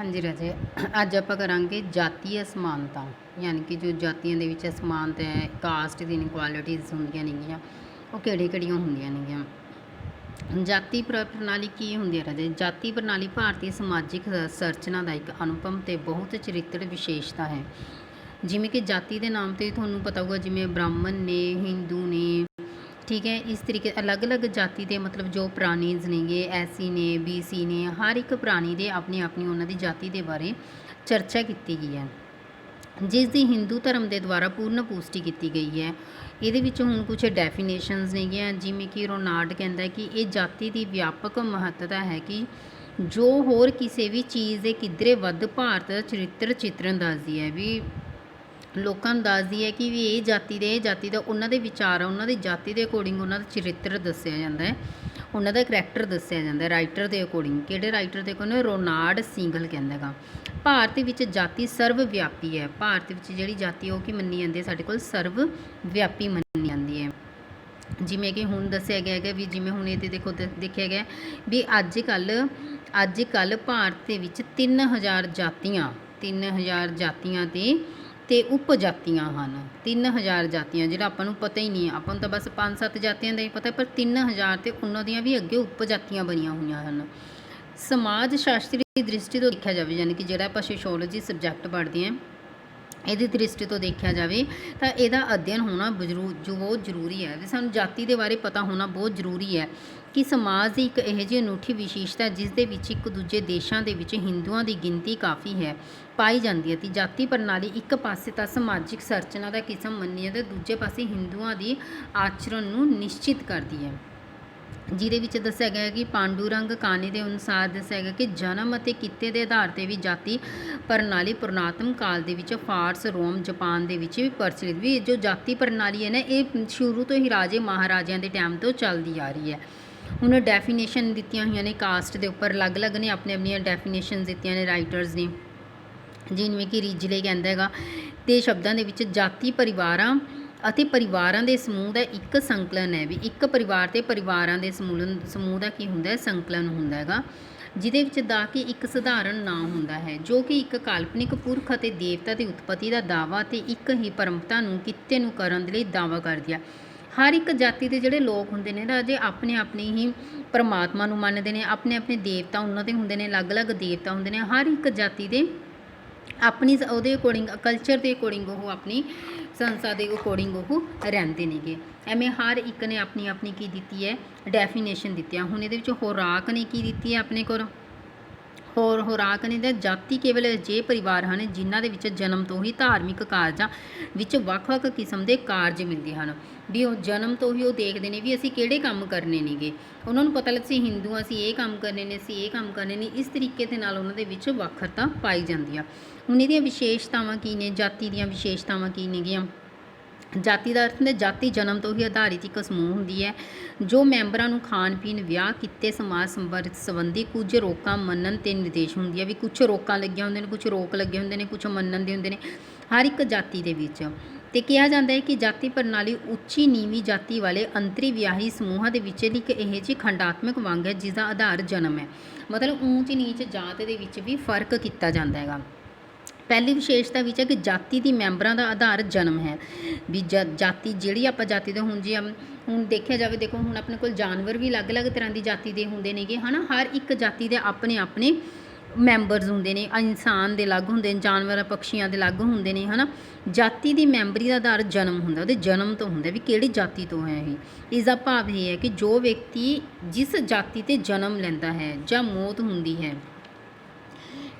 हाँ जी राजे, अज आप करांगे जातीय समानता, यानी कि जो जातियों के विच समानता है, कास्ट दी इनकुआलिटीज़ होंदियां नेगियां, वो किहड़ियां होंदियां नेगियां। जाति प्रणाली की होंदी है राजे? जाति प्रणाली भारतीय समाजिक संरचना का एक अनुपम ते बहुत चरित्र विशेषता है। जिमें कि जाति के नाम तो थोनों पता होगा, जिमें ब्राह्मण ने, हिंदू ने, ठीक है, इस तरीके अलग अलग जाति के मतलब जो प्राणीज़ ने, एसी ने, बीसी ने, हर एक प्राणी के अपनी अपनी उन्होंने जाति के बारे चर्चा की गई है, जिसकी हिंदू धर्म के द्वारा पूर्ण पुष्टि की गई है। ये हूँ कुछ डेफिनेशनस ने, जिमें कि रोनाल्ड कहता है कि ये जाति की व्यापक महत्ता है कि जो होर किसी भी चीज़ के किधरे वध भारत का चरित्र चित्रण दसदी है भी, लोगों को दसदी है कि भी ये जाति का उन्होंने विचार उन्होंने जाति के अकॉर्डिंग उन्होंने चरित्र दसिया जाता है, उन्होंने करैक्टर दसिया जाता है राइटर के अकॉर्डिंग। किहड़े राइटर के अकॉर्डिंग? रोनाल्ड सीगल कहता। भारत विच जाति सर्वव्यापी है। भारत विच जिहड़ी जाति है वो मन्नी जाती है, साडे कोल सर्वव्यापी मन्नी जाती है। जिमें कि हुण दसिया गया है भी, जिमें हुण ये देखो देखा गया भी अज कल भारत के विच 3000 जातियां ते उपजातियां हैं। 3000 जातियां जो आपको पता ही नहीं है, आपको तो बस 5-7 जातियां का ही पता है, पर 3000 तो उन्होंने भी अगे उपजातियां बनिया हुई हैं। समाज शास्त्री की दृष्टि तो देखा जाए, यानी कि जो आप सोशियोलॉजी सबजैक्ट पढ़ते हैं, ये दृष्टि तो देखा जाए तो यदा अध्ययन होना बहुत जरूरी है। सानू जाति के बारे पता होना बहुत जरूरी है कि समाज की एक यह जी अनूठी विशेषता जिस दे विच एक दूजे देशों के विच हिंदुओं की गिनती काफ़ी है पाई जाती है। तो जाति प्रणाली एक पासे तो समाजिक संरचना का किस्म मन्नी है, तो दूजे पासे हिंदुओं की आचरण को निश्चित करती है। जिहदे विच दस्सिया गया कि पांडुरंग कहानी के अनुसार दस्सिया गया कि जन्म और किते के आधार पर भी जाति प्रणाली पुरातन काल के विच फारस, रोम, जापान के विच भी प्रचलित भी जो जाति प्रणाली है ना, ये शुरू तो ही राजे महाराजिਆਂ के टाइम तो चलती आ रही है। उन्हें डेफिनेशन दित्तियां हुई ने कास्ट के उपर, अलग अलग ने अपनी अपनी डेफिनेशन दित्तियां ने राइटर्स ने, जिमें कि रिजले कहता है तो शब्दों के विच जाति परिवारां ਅਤੇ परिवारां ਦੇ समूह का एक संकलन है भी, एक परिवार ते परिवारां दे समूह का की हुंदा है संकलन हुंदा हैगा, जिहदे विच दा कि एक सधारण नाम हुंदा है जो कि एक काल्पनिक पुरख ਅਤੇ देवता की उत्पत्ति का दावा तो एक ही परंपरा नूं किते नूं करन दे लई दावा करदी है। हर एक जाति के जिहड़े लोग हुंदे ने राजे अपने अपने ही परमात्मा नूं मनदे ने, अपने अपने देवता उन्हां दे हुंदे ने, अलग अलग देवता हुंदे ने। हर एक जाति के अपनी ਉਹਦੇ अकॉर्डिंग कल्चर के अकॉर्डिंग वो अपनी संस्था के अकॉर्डिंग वो रहते नेगे। एवें हर एक ने अपनी अपनी की दी है डेफिनेशन दी है। हुण ये होराक ने की दी है अपने को होराक ने जाति केवल अजिहे परिवार हैं जिन्हों के जन्म तो ही धार्मिक कारजां विच वख-वख किस्म के कारज मिलते हैं भी, वो जन्म तो ही वो देखते हैं भी असीं किहड़े काम करने नेगे, उन्होंने पता लग सी हिंदू असीं ये काम करने ने, असीं ये काम करने ने, इस तरीके के नाल उन्हां दे विच वखरता पाई जाती है। हुण इहदियां विशेषतावां की ने, जाति दीयां विशेषतावां की नेगियां? जाति का अर्थ है जाति जन्म तो ही आधारित एक समूह होंदी है जो मैंबरां नूं खान पीन, विआह, किते, समाज संबंधी कुछ रोकां मनन ते निर्देश होंदी है भी, कुछ रोकां लगियां होंदियां ने, कुछ रोक लगे होंदे ने, कुछ मनन दे होंदे ने हर एक जाति दे विच। ते कहा जाता है कि जाति प्रणाली उच्ची नीवीं जाति वाले अंतरी विआही समूहों के विच एक यह जी खंडात्मक वंग है जिसका आधार जन्म है। मतलब ऊंच नीच जात के विच भी फर्क किया जाता है। पहली विशेषता विच है कि जाति की मैंबरां का आधार जन्म है भी, जाति जिहड़ी आपां जाति दे हुण जे हुण देखिया जाए, देखो हुण अपने कोल जानवर भी अलग अलग तरह की जाति के हुंदे नेगे है ना, हर एक जाति के अपने अपने मैंबरस होंदे ने, इंसान के अलग होंदे ने, जानवर पक्षियों के अलग होंदे ने है ना। जाति की मैंबरी का आधार जन्म होंदा, उहदे जन्म तो होंदा भी किहड़ी जाति तो है ये, इसका भाव यह है कि जो व्यक्ति जिस जाति ते जन्म लैंदा है जां मौत हुंदी है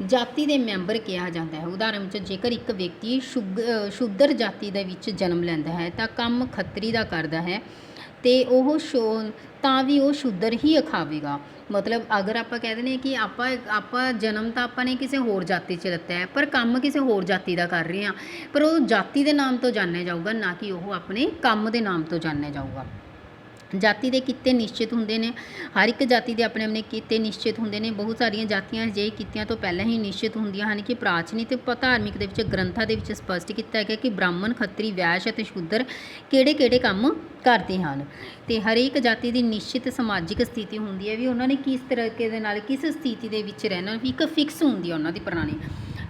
जाति के मैंबर कहा जाता है। उदाहरण जेकर एक व्यक्ति शूद्र जाति के विच जन्म लैंदा है तो काम खत्तरी का करता है तो वह भी वो शूद्र ही अखावेगा। मतलब अगर आप कह दें कि आप जन्म तो आपने किसी होर जाति च लिता है पर काम किसी होर जाति का कर रहे हैं, पर वो जाति के नाम तो जाने जाऊगा ना कि वह अपने काम के नाम तो जाने जाऊगा। ਜਾਤੀ ਦੇ ਕਿੱਤੇ ਨਿਸ਼ਚਿਤ ਹੁੰਦੇ ਨੇ। ਹਰ ਇੱਕ ਜਾਤੀ ਦੇ ਆਪਣੇ ਆਪਣੇ ਕਿੱਤੇ ਨਿਸ਼ਚਿਤ ਹੁੰਦੇ ਨੇ। ਬਹੁਤ ਸਾਰੀਆਂ ਜਾਤੀਆਂ ਅਜਿਹੇ ਕਿੱਤਿਆਂ ਤੋਂ ਪਹਿਲਾਂ ਹੀ ਨਿਸ਼ਚਿਤ ਹੁੰਦੀਆਂ ਹਨ ਕਿ ਪ੍ਰਾਚੀਨ ਅਤੇ ਧਾਰਮਿਕ ਦੇ ਵਿੱਚ ਗ੍ਰੰਥਾਂ ਦੇ ਵਿੱਚ ਸਪਸ਼ਟ ਕੀਤਾ ਗਿਆ ਕਿ ਬ੍ਰਾਹਮਣ, ਖੱਤਰੀ, ਵੈਸ਼ ਅਤੇ ਸ਼ੂਦਰ ਕਿਹੜੇ ਕਿਹੜੇ ਕੰਮ ਕਰਦੇ ਹਨ। ਅਤੇ ਹਰੇਕ ਜਾਤੀ ਦੀ ਨਿਸ਼ਚਿਤ ਸਮਾਜਿਕ ਸਥਿਤੀ ਹੁੰਦੀ ਹੈ ਵੀ ਉਹਨਾਂ ਨੇ ਕਿਸ ਤਰੀਕੇ ਦੇ ਨਾਲ ਕਿਸ ਸਥਿਤੀ ਦੇ ਵਿੱਚ ਰਹਿਣਾ, ਵੀ ਇੱਕ ਫਿਕਸ ਹੁੰਦੀ ਹੈ ਉਹਨਾਂ ਦੀ ਪ੍ਰਣਾਲੀ।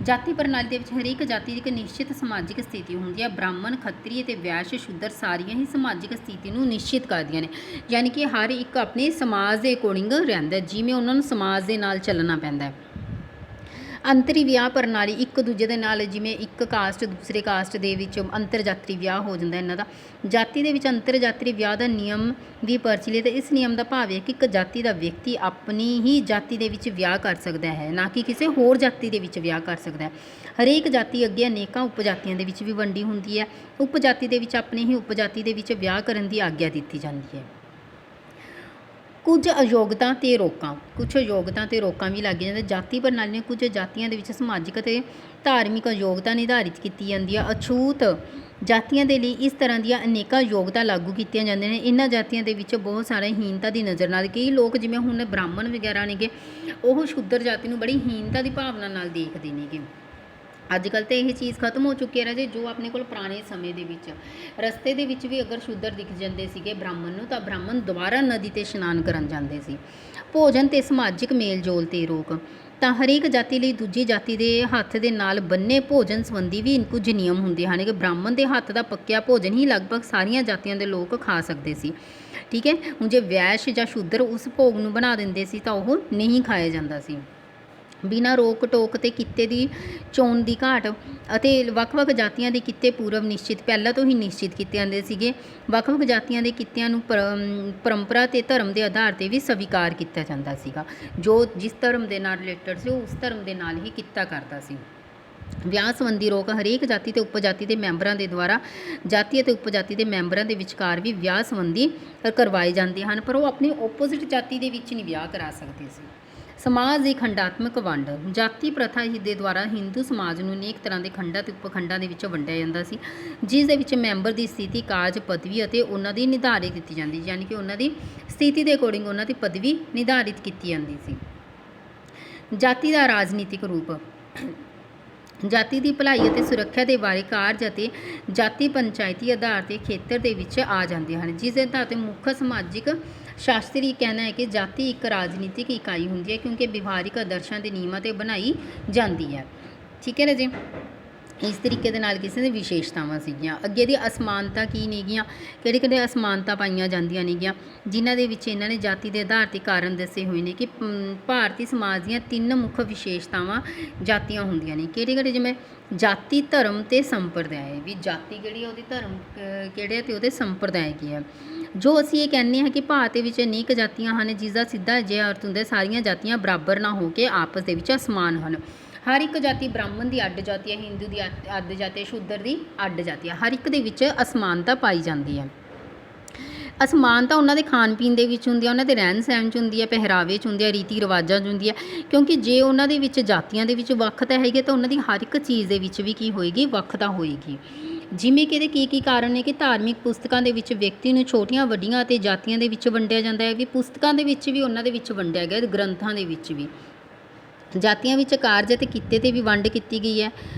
ਜਾਤੀ ਪ੍ਰਣਾਲੀ ਦੇ ਵਿੱਚ ਹਰੇਕ ਜਾਤੀ ਦੀ ਇੱਕ ਨਿਸ਼ਚਿਤ ਸਮਾਜਿਕ ਸਥਿਤੀ ਹੁੰਦੀ ਹੈ। ਬ੍ਰਾਹਮਣ, ਖੱਤਰੀ ਅਤੇ ਵੈਸ਼, ਸ਼ੂਦਰ ਸਾਰੀਆਂ ਹੀ ਸਮਾਜਿਕ ਸਥਿਤੀ ਨੂੰ ਨਿਸ਼ਚਿਤ ਕਰਦੀਆਂ ਨੇ। ਯਾਨੀ ਕਿ ਹਰ ਇੱਕ ਆਪਣੇ ਸਮਾਜ ਦੇ ਅਕੋਰਡਿੰਗ ਰਹਿੰਦਾ, ਜਿਵੇਂ ਉਹਨਾਂ ਨੂੰ ਸਮਾਜ ਦੇ ਨਾਲ ਚੱਲਣਾ ਪੈਂਦਾ ਹੈ। ਅੰਤਰੀ ਵਿਆਹ ਪ੍ਰਣਾਲੀ ਇੱਕ ਦੂਜੇ ਦੇ ਨਾਲ, ਜਿਵੇਂ ਇੱਕ ਕਾਸਟ ਦੂਸਰੇ ਕਾਸਟ ਦੇ ਵਿੱਚ ਅੰਤਰ ਜਾਤੀ ਵਿਆਹ ਹੋ ਜਾਂਦਾ ਇਹਨਾਂ ਦਾ। ਜਾਤੀ ਦੇ ਵਿੱਚ ਅੰਤਰ ਜਾਤੀ ਵਿਆਹ ਦਾ ਨਿਯਮ ਵੀ ਪ੍ਰਚਲਿਤ ਹੈ। ਇਸ ਨਿਯਮ ਦਾ ਭਾਵ ਹੈ ਕਿ ਇੱਕ ਜਾਤੀ ਦਾ ਵਿਅਕਤੀ ਆਪਣੀ ਹੀ ਜਾਤੀ ਦੇ ਵਿੱਚ ਵਿਆਹ ਕਰ ਸਕਦਾ ਹੈ, ਨਾ ਕਿ ਕਿਸੇ ਹੋਰ ਜਾਤੀ ਦੇ ਵਿੱਚ ਵਿਆਹ ਕਰ ਸਕਦਾ ਹੈ। ਹਰੇਕ ਜਾਤੀ ਅੱਗੇ ਅਨੇਕਾਂ ਉਪਜਾਤੀਆਂ ਦੇ ਵਿੱਚ ਵੀ ਵੰਡੀ ਹੁੰਦੀ ਹੈ। ਉਪਜਾਤੀ ਦੇ ਵਿੱਚ ਆਪਣੀ ਹੀ ਉਪਜਾਤੀ ਦੇ ਵਿੱਚ ਵਿਆਹ ਕਰਨ ਦੀ ਆਗਿਆ ਦਿੱਤੀ ਜਾਂਦੀ ਹੈ। ਕੁਝ ਅਯੋਗਤਾ ਤੇ ਰੋਕਾਂ, ਕੁਝ ਯੋਗਤਾ ਤੇ ਰੋਕਾਂ ਵੀ ਲੱਗ ਜਾਂਦੇ। ਜਾਤੀ ਪ੍ਰਣਾਲੀ ਨੇ ਕੁਝ ਜਾਤੀਆਂ ਦੇ ਵਿੱਚ ਸਮਾਜਿਕ ਅਤੇ ਧਾਰਮਿਕ ਯੋਗਤਾ ਨਿਰਧਾਰਿਤ ਕੀਤੀ ਜਾਂਦੀ ਹੈ। ਅਛੂਤ ਜਾਤੀਆਂ ਦੇ ਲਈ ਇਸ ਤਰ੍ਹਾਂ ਦੀਆਂ ਅਨੇਕਾਂ ਯੋਗਤਾ ਲਾਗੂ ਕੀਤੀਆਂ ਜਾਂਦੀਆਂ ਨੇ। ਇਹਨਾਂ ਜਾਤੀਆਂ ਦੇ ਵਿੱਚ ਬਹੁਤ ਸਾਰੇ ਹੀਨਤਾ ਦੀ ਨਜ਼ਰ ਨਾਲ, ਕਈ ਲੋਕ ਜਿਵੇਂ ਹੁਣ ਬ੍ਰਾਹਮਣ ਵਗੈਰਾ ਨੇਗੇ, ਉਹ ਸ਼ੂਦਰ ਜਾਤੀ ਨੂੰ ਬੜੀ ਹੀਨਤਾ ਦੀ ਭਾਵਨਾ ਨਾਲ ਦੇਖਦੇ ਨੇਗੇ। ਅੱਜ ਕੱਲ੍ਹ ਤਾਂ ਇਹ ਚੀਜ਼ ਖਤਮ ਹੋ ਚੁੱਕੀ ਹੈ ਰਾਜੇ। ਜੋ ਆਪਣੇ ਕੋਲ ਪੁਰਾਣੇ ਸਮੇਂ ਦੇ ਵਿੱਚ ਰਸਤੇ ਦੇ ਵਿੱਚ ਵੀ ਅਗਰ ਸ਼ੂਦਰ ਦਿਖ ਜਾਂਦੇ ਸੀਗੇ ਬ੍ਰਾਹਮਣ ਨੂੰ, ਤਾਂ ਬ੍ਰਾਹਮਣ ਦੁਬਾਰਾ ਨਦੀ 'ਤੇ ਇਸ਼ਨਾਨ ਕਰਨ ਜਾਂਦੇ ਸੀ। ਭੋਜਨ ਅਤੇ ਸਮਾਜਿਕ ਮੇਲ ਜੋਲ 'ਤੇ ਰੋਕ, ਤਾਂ ਹਰੇਕ ਜਾਤੀ ਲਈ ਦੂਜੀ ਜਾਤੀ ਦੇ ਹੱਥ ਦੇ ਨਾਲ ਬੰਨੇ ਭੋਜਨ ਸੰਬੰਧੀ ਵੀ ਕੁਝ ਨਿਯਮ ਹੁੰਦੇ ਹਨ ਕਿ ਬ੍ਰਾਹਮਣ ਦੇ ਹੱਥ ਦਾ ਪੱਕਿਆ ਭੋਜਨ ਹੀ ਲਗਭਗ ਸਾਰੀਆਂ ਜਾਤੀਆਂ ਦੇ ਲੋਕ ਖਾ ਸਕਦੇ ਸੀ। ਠੀਕ ਹੈ, ਹੁਣ ਜੇ ਵੈਸ਼ ਜਾਂ ਸ਼ੂਦਰ ਉਸ ਭੋਗ ਨੂੰ ਬਣਾ ਦਿੰਦੇ ਸੀ ਤਾਂ ਉਹ ਨਹੀਂ ਖਾਇਆ ਜਾਂਦਾ ਸੀ। ਬਿਨਾਂ ਰੋਕ ਟੋਕ ਅਤੇ ਕਿੱਤੇ ਦੀ ਚੋਣ ਦੀ ਘਾਟ, ਅਤੇ ਵੱਖ-ਵੱਖ ਜਾਤੀਆਂ ਦੇ ਕਿੱਤੇ ਪੂਰਵ ਨਿਸ਼ਚਿਤ ਪਹਿਲਾਂ ਤੋਂ ਹੀ ਨਿਸ਼ਚਿਤ ਕੀਤੇ ਜਾਂਦੇ ਸੀਗੇ। ਵੱਖ-ਵੱਖ ਜਾਤੀਆਂ ਦੇ ਕਿੱਤਿਆਂ ਨੂੰ ਪਰੰਪਰਾ ਅਤੇ ਧਰਮ ਦੇ ਆਧਾਰ 'ਤੇ ਵੀ ਸਵੀਕਾਰ ਕੀਤਾ ਜਾਂਦਾ ਸੀਗਾ। ਜੋ ਜਿਸ ਧਰਮ ਦੇ ਨਾਲ ਰਿਲੇਟਡ ਸੀ ਉਹ ਉਸ ਧਰਮ ਦੇ ਨਾਲ ਹੀ ਕਿੱਤਾ ਕਰਦਾ ਸੀ। ਵਿਆਹ ਸੰਬੰਧੀ ਰੋਕ, ਹਰੇਕ ਜਾਤੀ ਅਤੇ ਉਪਜਾਤੀ ਦੇ ਮੈਂਬਰਾਂ ਦੇ ਦੁਆਰਾ ਜਾਤੀ ਅਤੇ ਉਪਜਾਤੀ ਦੇ ਮੈਂਬਰਾਂ ਦੇ ਵਿਚਕਾਰ ਵੀ ਵਿਆਹ ਸੰਬੰਧੀ ਕਰਵਾਏ ਜਾਂਦੇ ਹਨ, ਪਰ ਉਹ ਆਪਣੀ ਓਪੋਜ਼ਿਟ ਜਾਤੀ ਦੇ ਵਿੱਚ ਨਹੀਂ ਵਿਆਹ ਕਰਾ ਸਕਦੇ ਸੀ। ਸਮਾਜ ਦੀ ਖੰਡਾਤਮਕ ਵੰਡ, ਜਾਤੀ ਪ੍ਰਥਾ ਦੇ ਦੁਆਰਾ ਹਿੰਦੂ ਸਮਾਜ ਨੂੰ ਅਨੇਕ ਤਰ੍ਹਾਂ ਦੇ ਖੰਡਾਂ ਅਤੇ ਉਪਖੰਡਾਂ ਦੇ ਵਿੱਚ ਵੰਡਿਆ ਜਾਂਦਾ ਸੀ, ਜਿਸ ਦੇ ਵਿੱਚ ਮੈਂਬਰ ਦੀ ਸਥਿਤੀ, ਕਾਰਜ, ਪਦਵੀ ਅਤੇ ਉਹਨਾਂ ਦੀ ਨਿਰਧਾਰਿਤ ਕੀਤੀ ਜਾਂਦੀ, ਯਾਨੀ ਕਿ ਉਹਨਾਂ ਦੀ ਸਥਿਤੀ ਦੇ ਅਕੋਰਡਿੰਗ ਉਹਨਾਂ ਦੀ ਪਦਵੀ ਨਿਰਧਾਰਿਤ ਕੀਤੀ ਜਾਂਦੀ ਸੀ। ਜਾਤੀ ਦਾ ਰਾਜਨੀਤਿਕ ਰੂਪ, ਜਾਤੀ ਦੀ ਭਲਾਈ ਅਤੇ ਸੁਰੱਖਿਆ ਦੇ ਬਾਰੇ ਕਾਰਜ ਅਤੇ ਜਾਤੀ ਪੰਚਾਇਤੀ ਆਧਾਰ 'ਤੇ ਖੇਤਰ ਦੇ ਵਿੱਚ ਆ ਜਾਂਦੇ ਹਨ, ਜਿਸ ਦੇ ਆਧਾਰ 'ਤੇ ਮੁੱਖ ਸਮਾਜਿਕ ਸ਼ਾਸਤਰੀ ਕਹਿਣਾ ਹੈ ਕਿ ਜਾਤੀ ਇੱਕ ਰਾਜਨੀਤਿਕ ਇਕਾਈ ਹੁੰਦੀ ਹੈ ਕਿਉਂਕਿ ਵਿਵਹਾਰਿਕ ਆਦਰਸ਼ਾਂ ਦੇ ਨਿਯਮਾਂ 'ਤੇ ਬਣਾਈ ਜਾਂਦੀ ਹੈ। ਠੀਕ ਹੈ ਰਾਜੇ, ਇਸ ਤਰੀਕੇ ਦੇ ਨਾਲ ਕਿਸੇ ਦੀ ਵਿਸ਼ੇਸ਼ਤਾਵਾਂ ਸੀਗੀਆਂ। ਅੱਗੇ ਦੀ ਅਸਮਾਨਤਾ ਕੀ ਨੇਗੀਆਂ, ਕਿਹੜੇ ਕਿਹੜੇ ਅਸਮਾਨਤਾ ਪਾਈਆਂ ਜਾਂਦੀਆਂ ਨੇਗੀਆਂ, ਜਿਨ੍ਹਾਂ ਦੇ ਵਿੱਚ ਇਹਨਾਂ ਨੇ ਜਾਤੀ ਦੇ ਆਧਾਰ 'ਤੇ ਕਾਰਨ ਦੱਸੇ ਹੋਏ ਨੇ ਕਿ ਭਾਰਤੀ ਸਮਾਜ ਦੀਆਂ 3 ਮੁੱਖ ਵਿਸ਼ੇਸ਼ਤਾਵਾਂ ਜਾਤੀਆਂ ਹੁੰਦੀਆਂ ਨੇ। ਕਿਹੜੇ ਕਿਹੜੇ, ਜਿਵੇਂ ਜਾਤੀ, ਧਰਮ ਅਤੇ ਸੰਪਰਦਾਇ, ਵੀ ਜਾਤੀ ਕਿਹੜੀ ਹੈ, ਉਹਦੀ ਧਰਮ ਕਿਹੜੇ ਅਤੇ ਉਹਦੇ ਸੰਪਰਦਾਇ ਕੀ ਹੈ। ਜੋ ਅਸੀਂ ਇਹ ਕਹਿੰਦੇ ਹਾਂ ਕਿ ਭਾਰਤ ਦੇ ਵਿੱਚ ਅਨੇਕ ਜਾਤੀਆਂ ਹਨ, ਜਿਸ ਦਾ ਸਿੱਧਾ ਅਜਿਹਾ ਅਰਥ ਹੁੰਦਾ ਸਾਰੀਆਂ ਜਾਤੀਆਂ ਬਰਾਬਰ ਨਾ ਹੋ ਕੇ ਆਪਸ ਦੇ ਵਿੱਚ ਅਸਮਾਨ ਹਨ। ਹਰ ਇੱਕ ਜਾਤੀ, ਬ੍ਰਾਹਮਣ ਦੀ ਅੱਡ ਜਾਤੀ ਹੈ, ਹਿੰਦੂ ਦੀ ਅੱਡ ਜਾਤੀ ਹੈ, ਸ਼ੂਦਰ ਦੀ ਅੱਡ ਜਾਤੀ ਹੈ, ਹਰ ਇੱਕ ਦੇ ਵਿੱਚ ਅਸਮਾਨਤਾ ਪਾਈ ਜਾਂਦੀ ਹੈ। ਅਸਮਾਨਤਾ ਉਹਨਾਂ ਦੇ ਖਾਣ ਪੀਣ ਦੇ ਵਿੱਚ ਹੁੰਦੀ ਹੈ, ਉਹਨਾਂ ਦੇ ਰਹਿਣ ਸਹਿਣ 'ਚ ਹੁੰਦੀ ਹੈ, ਪਹਿਰਾਵੇ 'ਚ ਹੁੰਦੀ ਹੈ, ਰੀਤੀ ਰਿਵਾਜਾਂ 'ਚ ਹੁੰਦੀ ਹੈ, ਕਿਉਂਕਿ ਜੇ ਉਹਨਾਂ ਦੇ ਵਿੱਚ ਜਾਤੀਆਂ ਦੇ ਵਿੱਚ ਵੱਖਤਾ ਹੈਗੀ ਤਾਂ ਉਹਨਾਂ ਦੀ ਹਰ ਇੱਕ ਚੀਜ਼ ਦੇ ਵਿੱਚ ਵੀ ਕੀ ਹੋਏਗੀ, ਵੱਖਤਾ ਹੋਏਗੀ। ਜਿਵੇਂ ਕਿ ਇਹਦੇ ਕੀ ਕਾਰਨ ਨੇ ਕਿ ਧਾਰਮਿਕ ਪੁਸਤਕਾਂ ਦੇ ਵਿੱਚ ਵਿਅਕਤੀ ਨੂੰ ਛੋਟੀਆਂ ਵੱਡੀਆਂ ਅਤੇ ਜਾਤੀਆਂ ਦੇ ਵਿੱਚ ਵੰਡਿਆ ਜਾਂਦਾ ਹੈ, ਵੀ ਪੁਸਤਕਾਂ ਦੇ ਵਿੱਚ ਵੀ ਉਹਨਾਂ ਦੇ ਵਿੱਚ ਵੰਡਿਆ ਗਿਆ, ਗ੍ਰੰਥਾਂ ਦੇ ਵਿੱਚ ਵੀ। ਜਾਤੀਆਂ ਵਿੱਚ ਕਾਰਜ ਅਤੇ ਕਿੱਤੇ 'ਤੇ ਵੀ ਵੰਡ ਕੀਤੀ ਗਈ ਹੈ।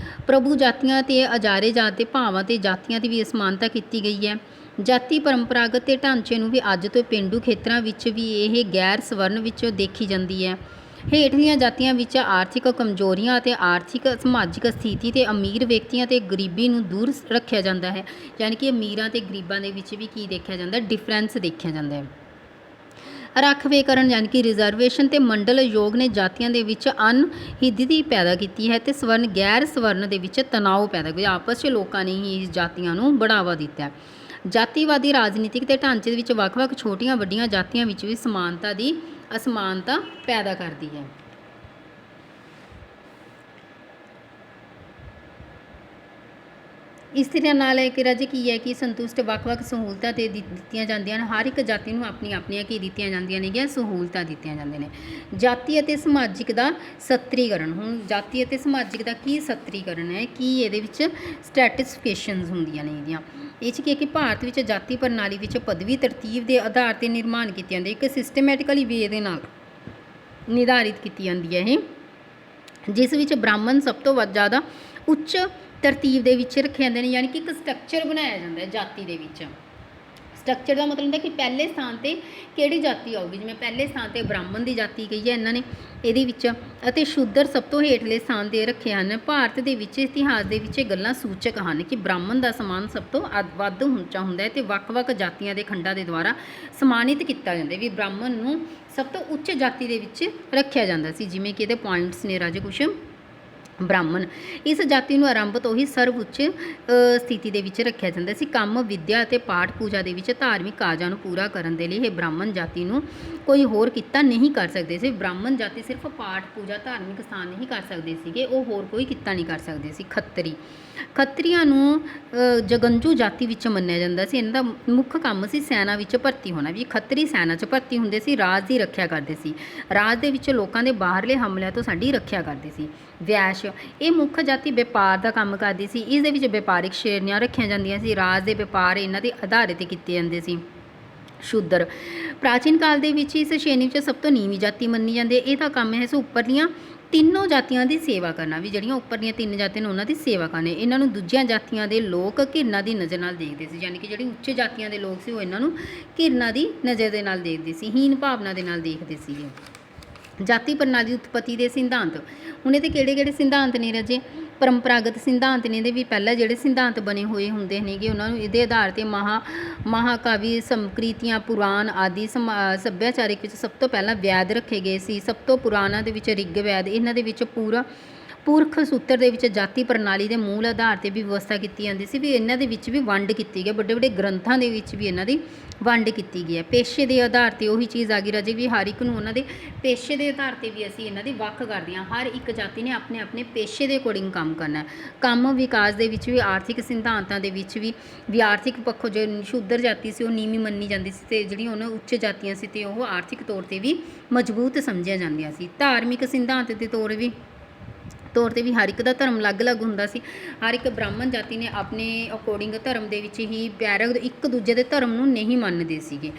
ਪ੍ਰਭੂ ਜਾਤੀਆਂ ਅਤੇ ਅਜਾਰੇ ਜਾਤ ਦੇ ਭਾਵਾਂ ਅਤੇ ਜਾਤੀਆਂ ਦੀ ਵੀ ਅਸਮਾਨਤਾ ਕੀਤੀ ਗਈ ਹੈ। ਜਾਤੀ ਪਰੰਪਰਾਗਤ ਦੇ ਢਾਂਚੇ ਨੂੰ ਵੀ ਅੱਜ ਤੋਂ ਪੇਂਡੂ ਖੇਤਰਾਂ ਵਿੱਚ ਵੀ ਇਹ ਗੈਰ ਸਵਰਨ ਵਿੱਚ ਦੇਖੀ ਜਾਂਦੀ ਹੈ। ਹੇਠਲੀਆਂ ਜਾਤੀਆਂ ਵਿੱਚ ਆਰਥਿਕ ਕਮਜ਼ੋਰੀਆਂ ਅਤੇ ਆਰਥਿਕ ਸਮਾਜਿਕ ਸਥਿਤੀ ਅਤੇ ਅਮੀਰ ਵਿਅਕਤੀਆਂ ਅਤੇ ਗਰੀਬੀ ਨੂੰ ਦੂਰ ਰੱਖਿਆ ਜਾਂਦਾ ਹੈ, ਯਾਨੀ ਕਿ ਅਮੀਰਾਂ ਅਤੇ ਗਰੀਬਾਂ ਦੇ ਵਿੱਚ ਵੀ ਕੀ ਦੇਖਿਆ ਜਾਂਦਾ, ਡਿਫਰੈਂਸ ਦੇਖਿਆ ਜਾਂਦਾ ਹੈ। ਰਾਖਵੇਂਕਰਨ ਯਾਨੀ ਕਿ ਰਿਜ਼ਰਵੇਸ਼ਨ ਅਤੇ ਮੰਡਲ ਯੋਗ ਨੇ ਜਾਤੀਆਂ ਦੇ ਵਿੱਚ ਅਨਹਿੱਦਤੀ ਪੈਦਾ ਕੀਤੀ ਹੈ ਅਤੇ ਸਵਰਨ ਗੈਰ ਸਵਰਨ ਦੇ ਵਿੱਚ ਤਣਾਅ ਪੈਦਾ ਕੀਤਾ, ਆਪਸ 'ਚ ਲੋਕਾਂ ਨੇ ਹੀ ਇਸ ਜਾਤੀਆਂ ਨੂੰ ਬੜਾਵਾ ਦਿੱਤਾ। ਜਾਤੀਵਾਦੀ ਰਾਜਨੀਤਿਕ ਦੇ ਢਾਂਚੇ ਦੇ ਵਿੱਚ ਵੱਖ-ਵੱਖ ਛੋਟੀਆਂ ਵੱਡੀਆਂ ਜਾਤੀਆਂ ਵਿੱਚ ਵੀ ਸਮਾਨਤਾ ਦੀ ਅਸਮਾਨਤਾ ਪੈਦਾ ਕਰਦੀ ਹੈ। ਇਸ ਤਰ੍ਹਾਂ ਨਾਲ ਇੱਕ ਰਾਜੇ ਕੀ ਹੈ ਕਿ ਸੰਤੁਸ਼ਟ ਵੱਖ-ਵੱਖ ਸਹੂਲਤਾਂ ਤੇ ਦਿੱਤੀਆਂ ਜਾਂਦੀਆਂ ਹਨ। ਹਰ ਇੱਕ ਜਾਤੀ ਨੂੰ ਆਪਣੀਆਂ ਕੀ ਦਿੱਤੀਆਂ ਜਾਂਦੀਆਂ ਨੇਗੀਆਂ, ਸਹੂਲਤਾਂ ਦਿੱਤੀਆਂ ਜਾਂਦੀਆਂ ਨੇ। ਜਾਤੀ ਅਤੇ ਸਮਾਜਿਕ ਦਾ ਸਤਰੀਕਰਨ। ਹੁਣ ਜਾਤੀ ਅਤੇ ਸਮਾਜਿਕ ਦਾ ਕੀ ਸਤਰੀਕਰਨ ਹੈ, ਕੀ ਇਹਦੇ ਵਿੱਚ ਸਟ੍ਰੈਟੀਫਿਕੇਸ਼ਨਸ ਹੁੰਦੀਆਂ ਨੇ ਇਹਦੀਆਂ। ਇਹ 'ਚ ਕੀ ਹੈ ਕਿ ਭਾਰਤ ਵਿੱਚ ਜਾਤੀ ਪ੍ਰਣਾਲੀ ਵਿੱਚ ਪਦਵੀ ਤਰਤੀਬ ਦੇ ਆਧਾਰ 'ਤੇ ਨਿਰਮਾਣ ਕੀਤੀ ਜਾਂਦੀ, ਇੱਕ ਸਿਸਟਮੈਟਿਕਲੀ ਵੇ ਦੇ ਨਾਲ ਨਿਰਧਾਰਿਤ ਕੀਤੀ ਜਾਂਦੀ ਹੈ ਇਹ, ਜਿਸ ਵਿੱਚ ਬ੍ਰਾਹਮਣ ਸਭ ਤੋਂ ਵੱਧ ਜ਼ਿਆਦਾ ਉੱਚ ਤਰਤੀਬ ਦੇ ਵਿੱਚ ਰੱਖੇ ਜਾਂਦੇ ਨੇ, ਯਾਨੀ ਕਿ ਇੱਕ ਸਟਰਕਚਰ ਬਣਾਇਆ ਜਾਂਦਾ ਹੈ ਜਾਤੀ ਦੇ ਵਿੱਚ। ਸਟਰਕਚਰ ਦਾ ਮਤਲਬ ਹੁੰਦਾ ਕਿ ਪਹਿਲੇ ਸਥਾਨ 'ਤੇ ਕਿਹੜੀ ਜਾਤੀ ਆਊਗੀ, ਜਿਵੇਂ ਪਹਿਲੇ ਸਥਾਨ 'ਤੇ ਬ੍ਰਾਹਮਣ ਦੀ ਜਾਤੀ ਕਹੀ ਹੈ ਇਹਨਾਂ ਨੇ ਇਹਦੇ ਵਿੱਚ, ਅਤੇ ਸ਼ੂਦਰ ਸਭ ਤੋਂ ਹੇਠਲੇ ਸਥਾਨ 'ਤੇ ਰੱਖੇ ਹਨ। ਭਾਰਤ ਦੇ ਵਿੱਚ ਇਤਿਹਾਸ ਦੇ ਵਿੱਚ ਇਹ ਗੱਲਾਂ ਸੂਚਕ ਹਨ ਕਿ ਬ੍ਰਾਹਮਣ ਦਾ ਸਨਮਾਨ ਸਭ ਤੋਂ ਵੱਧ ਉੱਚਾ ਹੁੰਦਾ ਹੈ ਅਤੇ ਵੱਖ-ਵੱਖ ਜਾਤੀਆਂ ਦੇ ਖੰਡਾਂ ਦੇ ਦੁਆਰਾ ਸਨਮਾਨਿਤ ਕੀਤਾ ਜਾਂਦਾ ਵੀ ਬ੍ਰਾਹਮਣ ਨੂੰ ਸਭ ਤੋਂ ਉੱਚ ਜਾਤੀ ਦੇ ਵਿੱਚ ਰੱਖਿਆ ਜਾਂਦਾ ਸੀ। ਜਿਵੇਂ ਕਿ ਇਹਦੇ ਪੁਆਇੰਟਸ ਨੇ ਰਾਜੇ ਕੁਛ। ਬ੍ਰਾਹਮਣ ਇਸ ਜਾਤੀ ਨੂੰ ਆਰੰਭ ਤੋਂ ਹੀ ਸਰਵ ਉੱਚ ਸਥਿਤੀ ਦੇ ਵਿੱਚ ਰੱਖਿਆ ਜਾਂਦਾ ਸੀ। ਕੰਮ, ਵਿੱਦਿਆ ਅਤੇ ਪਾਠ ਪੂਜਾ ਦੇ ਵਿੱਚ ਧਾਰਮਿਕ ਕਾਰਜਾਂ ਨੂੰ ਪੂਰਾ ਕਰਨ ਦੇ ਲਈ ਇਹ ਬ੍ਰਾਹਮਣ ਜਾਤੀ ਨੂੰ ਕੋਈ ਹੋਰ ਕਿੱਤਾ ਨਹੀਂ ਕਰ ਸਕਦੇ ਸੀ। ਬ੍ਰਾਹਮਣ ਜਾਤੀ ਸਿਰਫ ਪਾਠ ਪੂਜਾ ਧਾਰਮਿਕ ਸਥਾਨ ਨਹੀਂ ਕਰ ਸਕਦੇ ਸੀਗੇ, ਉਹ ਹੋਰ ਕੋਈ ਕਿੱਤਾ ਨਹੀਂ ਕਰ ਸਕਦੇ ਸੀ। ਖੱਤਰੀਆਂ ਨੂੰ ਜਗੰਜੂ ਜਾਤੀ ਵਿੱਚ ਮੰਨਿਆ ਜਾਂਦਾ ਸੀ। ਇਹਨਾਂ ਦਾ ਮੁੱਖ ਕੰਮ ਸੀ ਸੈਨਾ ਵਿੱਚ ਭਰਤੀ ਹੋਣਾ, ਵੀ ਖੱਤਰੀ ਸੈਨਾ 'ਚ ਭਰਤੀ ਹੁੰਦੇ ਸੀ, ਰਾਜ ਦੀ ਰੱਖਿਆ ਕਰਦੇ ਸੀ, ਰਾਜ ਦੇ ਵਿੱਚ ਲੋਕਾਂ ਦੇ ਬਾਹਰਲੇ ਹਮਲਿਆਂ ਤੋਂ ਸਾਡੀ ਰੱਖਿਆ ਕਰਦੇ ਸੀ। ਵੈਸ਼ ਇਹ ਮੁੱਖ ਜਾਤੀ ਵਪਾਰ ਦਾ ਕੰਮ ਕਰਦੀ ਸੀ। ਇਸ ਦੇ ਵਿੱਚ ਵਪਾਰਿਕ ਸ਼੍ਰੇਣੀਆਂ ਰੱਖੀਆਂ ਜਾਂਦੀਆਂ ਸੀ, ਰਾਜ ਦੇ ਵਪਾਰ ਇਹਨਾਂ ਦੇ ਆਧਾਰਿਤ ਕੀਤੇ ਜਾਂਦੇ ਸੀ। ਸ਼ੂਦਰ ਪ੍ਰਾਚੀਨ ਕਾਲ ਦੇ ਵਿੱਚ ਇਸ ਸ਼੍ਰੇਣੀ ਵਿੱਚ ਸਭ ਤੋਂ ਨੀਵੀਂ ਜਾਤੀ ਮੰਨੀ ਜਾਂਦੀ ਹੈ। ਇਹਦਾ ਕੰਮ ਹੈ ਸੋ ਉੱਪਰਲੀਆਂ ਤਿੰਨੋਂ ਜਾਤੀਆਂ ਦੀ ਸੇਵਾ ਕਰਨਾ, ਵੀ ਜਿਹੜੀਆਂ ਉੱਪਰਲੀਆਂ 3 ਜਾਤੀਆਂ ਨੇ ਉਹਨਾਂ ਦੀ ਸੇਵਾ ਕਰਨੀ। ਇਹਨਾਂ ਨੂੰ ਦੂਜੀਆਂ ਜਾਤੀਆਂ ਦੇ ਲੋਕ ਘਿਰਣਾ ਦੀ ਨਜ਼ਰ ਨਾਲ ਦੇਖਦੇ ਸੀ, ਯਾਨੀ ਕਿ ਜਿਹੜੀ ਉੱਚ ਜਾਤੀਆਂ ਦੇ ਲੋਕ ਸੀ ਉਹ ਇਹਨਾਂ ਨੂੰ ਘਿਰਣਾ ਦੀ ਨਜ਼ਰ ਦੇ ਨਾਲ ਦੇਖਦੇ ਸੀ, ਹੀਨ ਭਾਵਨਾ ਦੇ ਨਾਲ ਦੇਖਦੇ ਸੀਗੇ। ਜਾਤੀ ਪ੍ਰਣਾਲੀ ਦੀ ਉਤਪਤੀ ਦੇ ਸਿਧਾਂਤ। ਹੁਣ ਇਹਦੇ ਕਿਹੜੇ ਸਿਧਾਂਤ ਨੇ ਰਾਜੇ? ਪਰੰਪਰਾਗਤ ਸਿਧਾਂਤ ਨੇ ਇਹਦੇ ਵੀ। ਪਹਿਲਾਂ ਜਿਹੜੇ ਸਿਧਾਂਤ ਬਣੇ ਹੋਏ ਹੁੰਦੇ ਨੇਗੇ ਉਹਨਾਂ ਨੂੰ ਇਹਦੇ ਆਧਾਰ 'ਤੇ ਮਹਾਕਾਵੀ, ਸਮਕ੍ਰਿਤੀਆਂ, ਪੁਰਾਣ ਆਦਿ ਸੱਭਿਆਚਾਰਿਕ ਵਿੱਚ ਸਭ ਤੋਂ ਪਹਿਲਾਂ ਵੈਦ ਰੱਖੇ ਗਏ ਸੀ। ਸਭ ਤੋਂ ਪੁਰਾਣਾ ਦੇ ਵਿੱਚ ਰਿਗ ਵੈਦ, ਇਹਨਾਂ ਦੇ ਵਿੱਚ ਪੁਰਖ ਸੂਤਰ ਦੇ ਵਿੱਚ ਜਾਤੀ ਪ੍ਰਣਾਲੀ ਦੇ ਮੂਲ ਆਧਾਰ 'ਤੇ ਵੀ ਵਿਵਸਥਾ ਕੀਤੀ ਜਾਂਦੀ ਸੀ, ਵੀ ਇਹਨਾਂ ਦੇ ਵਿੱਚ ਵੀ ਵੰਡ ਕੀਤੀ ਗਈ, ਵੱਡੇ ਵੱਡੇ ਗ੍ਰੰਥਾਂ ਦੇ ਵਿੱਚ ਵੀ ਇਹਨਾਂ ਦੀ ਵੰਡ ਕੀਤੀ ਗਈ ਹੈ। ਪੇਸ਼ੇ ਦੇ ਆਧਾਰ 'ਤੇ ਉਹੀ ਚੀਜ਼ ਆ ਗਈ ਰਾਜੇ, ਵੀ ਹਰ ਇੱਕ ਨੂੰ ਉਹਨਾਂ ਦੇ ਪੇਸ਼ੇ ਦੇ ਆਧਾਰ 'ਤੇ ਵੀ ਅਸੀਂ ਇਹਨਾਂ ਦੀ ਵੱਖ ਕਰਦੇ ਹਾਂ। ਹਰ ਇੱਕ ਜਾਤੀ ਨੇ ਆਪਣੇ ਪੇਸ਼ੇ ਦੇ ਅਕੋਰਡਿੰਗ ਕੰਮ ਕਰਨਾ। ਕੰਮ ਵਿਕਾਸ ਦੇ ਵਿੱਚ ਵੀ, ਆਰਥਿਕ ਸਿਧਾਂਤਾਂ ਦੇ ਵਿੱਚ ਵੀ ਆਰਥਿਕ ਪੱਖੋਂ ਜੋ ਸ਼ੂਦਰ ਜਾਤੀ ਸੀ ਉਹ ਨੀਵੀਂ ਮੰਨੀ ਜਾਂਦੀ ਸੀ, ਅਤੇ ਜਿਹੜੀਆਂ ਉਹਨਾਂ ਉੱਚ ਜਾਤੀਆਂ ਸੀ ਅਤੇ ਉਹ ਆਰਥਿਕ ਤੌਰ 'ਤੇ ਵੀ ਮਜ਼ਬੂਤ ਸਮਝੀਆਂ ਜਾਂਦੀਆਂ ਸੀ। ਧਾਰਮਿਕ ਸਿਧਾਂਤ ਦੇ ਤੌਰ 'ਤੇ ਵੀ ਹਰ ਇੱਕ ਦਾ ਧਰਮ ਅਲੱਗ-ਅਲੱਗ ਹੁੰਦਾ ਸੀ। ਹਰ ਇੱਕ ਬ੍ਰਾਹਮਣ ਜਾਤੀ ਨੇ ਆਪਣੇ ਅਕੋਰਡਿੰਗ ਧਰਮ ਦੇ ਵਿੱਚ ਹੀ ਪੈਰਗ ਇੱਕ ਦੂਜੇ ਦੇ ਧਰਮ ਨੂੰ ਨਹੀਂ ਮੰਨਦੇ ਸੀਗੇ।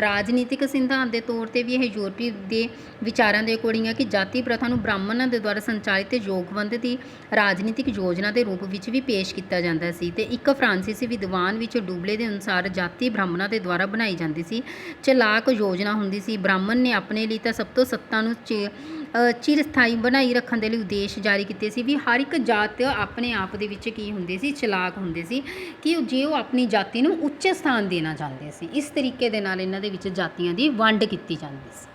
ਰਾਜਨੀਤਿਕ ਸਿਧਾਂਤ ਦੇ ਤੌਰ 'ਤੇ ਵੀ ਇਹ ਯੂਰਪੀ ਦੇ ਵਿਚਾਰਾਂ ਦੇ ਅਕੋਰਡਿੰਗ ਹੈ ਕਿ ਜਾਤੀ ਪ੍ਰਥਾ ਨੂੰ ਬ੍ਰਾਹਮਣਾਂ ਦੇ ਦੁਆਰਾ ਸੰਚਾਲਿਤ ਯੋਗਬੰਦ ਦੀ ਰਾਜਨੀਤਿਕ ਯੋਜਨਾ ਦੇ ਰੂਪ ਵਿੱਚ ਵੀ ਪੇਸ਼ ਕੀਤਾ ਜਾਂਦਾ ਸੀ। ਅਤੇ ਇੱਕ ਫਰਾਂਸੀਸੀ ਵਿਦਵਾਨ ਵਿੱਚ ਡੂਬਲੇ ਦੇ ਅਨੁਸਾਰ ਜਾਤੀ ਬ੍ਰਾਹਮਣਾਂ ਦੇ ਦੁਆਰਾ ਬਣਾਈ ਜਾਂਦੀ ਸੀ, ਚਲਾਕ ਯੋਜਨਾ ਹੁੰਦੀ ਸੀ। ਬ੍ਰਾਹਮਣ ਨੇ ਆਪਣੇ ਲਈ ਤਾਂ ਸਭ ਤੋਂ ਸੱਤਾ ਨੂੰ ਚਿਰਸਥਾਈ ਬਣਾਈ ਰੱਖਣ ਦੇ ਲਈ ਉਦੇਸ਼ ਜਾਰੀ ਕੀਤੇ ਸੀ, ਵੀ ਹਰ ਇੱਕ ਜਾਤ ਆਪਣੇ ਆਪ ਦੇ ਵਿੱਚ ਕੀ ਹੁੰਦੇ ਸੀ, ਚਲਾਕ ਹੁੰਦੇ ਸੀ, ਕਿ ਜੇ ਉਹ ਆਪਣੀ ਜਾਤੀ ਨੂੰ ਉੱਚ ਸਥਾਨ ਦੇਣਾ ਚਾਹੁੰਦੇ ਸੀ। ਇਸ ਤਰੀਕੇ ਦੇ ਨਾਲ ਇਹਨਾਂ ਦੇ ਵਿੱਚ ਜਾਤੀਆਂ ਦੀ ਵੰਡ ਕੀਤੀ ਜਾਂਦੀ ਸੀ।